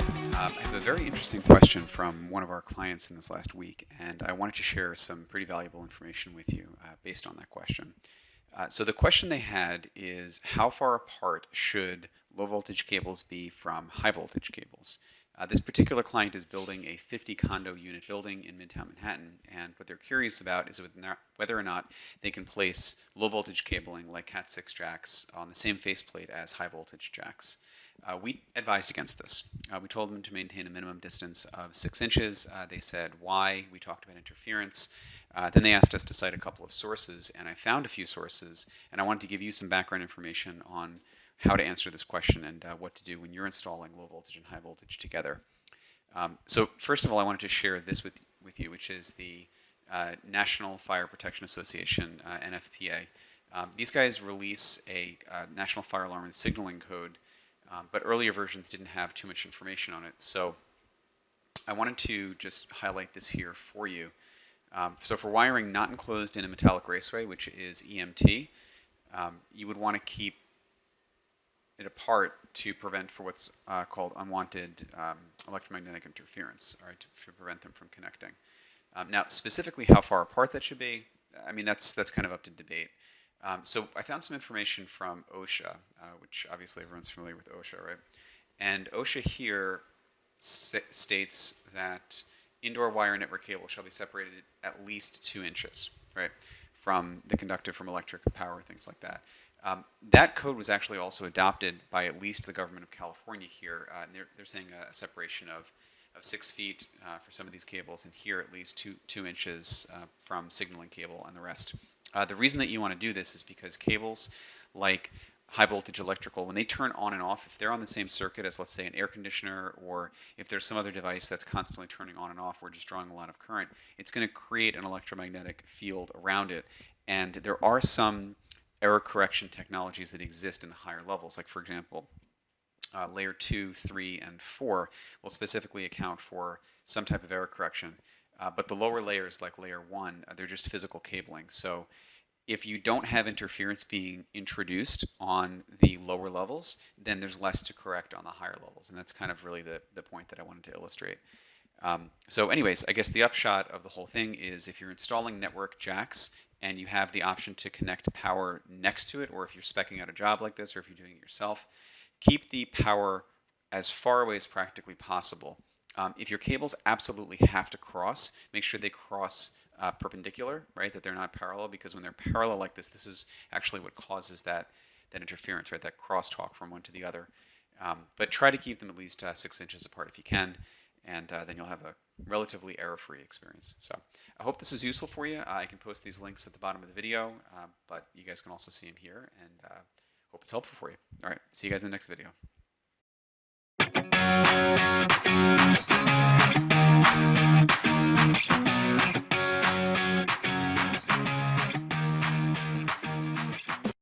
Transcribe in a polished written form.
Silva. I have a very interesting question from one of our clients in this last week, and I wanted to share some pretty valuable information with you based on that question. So the question they had is, how far apart should low voltage cables be from high voltage cables? This particular client is building a 50 condo unit building in Midtown Manhattan, and what they're curious about is whether or not they can place low voltage cabling like Cat6 jacks on the same faceplate as high voltage jacks. We advised against this. We told them to maintain a minimum distance of 6 inches. They said why. We talked about interference. Then they asked us to cite a couple of sources, and I found a few sources, and I wanted to give you some background information on how to answer this question and what to do when you're installing low voltage and high voltage together. So first of all, I wanted to share this with you, which is the National Fire Protection Association, NFPA. These guys release a National Fire Alarm and Signaling Code, but earlier versions didn't have too much information on it. So I wanted to just highlight this here for you. So for wiring not enclosed in a metallic raceway, which is EMT, you would want to keep it apart to prevent for what's called unwanted electromagnetic interference, or to prevent them from connecting. Now, specifically how far apart that should be, I mean, that's kind of up to debate. So I found some information from OSHA, which obviously everyone's familiar with OSHA, right? And OSHA here states that indoor wire network cable shall be separated at least 2 inches, right, from the conductive from electric and power, things like that. That code was actually also adopted by at least the government of California here. And they're saying a separation of 6 feet for some of these cables, and here at least 2 inches from signaling cable and the rest. The reason that you want to do this is because cables like high voltage electrical, when they turn on and off, if they're on the same circuit as, let's say, an air conditioner, or if there's some other device that's constantly turning on and off, or just drawing a lot of current, it's going to create an electromagnetic field around it. And there are some error correction technologies that exist in the higher levels, like, for example, layer 2, 3, and 4 will specifically account for some type of error correction. But the lower layers, like layer 1, they're just physical cabling. So if you don't have interference being introduced on the lower levels, then there's less to correct on the higher levels. And that's kind of really the point that I wanted to illustrate. So anyways, I guess the upshot of the whole thing is, if you're installing network jacks and you have the option to connect power next to it, or if you're speccing out a job like this, or if you're doing it yourself, keep the power as far away as practically possible. If your cables absolutely have to cross, make sure they cross perpendicular, right? That they're not parallel, because when they're parallel like this is actually what causes that interference, right? That crosstalk from one to the other. But try to keep them at least 6 inches apart if you can, and then you'll have a relatively error-free experience. So I hope this was useful for you. I can post these links at the bottom of the video, but you guys can also see them here, and hope it's helpful for you. All right, see you guys in the next video.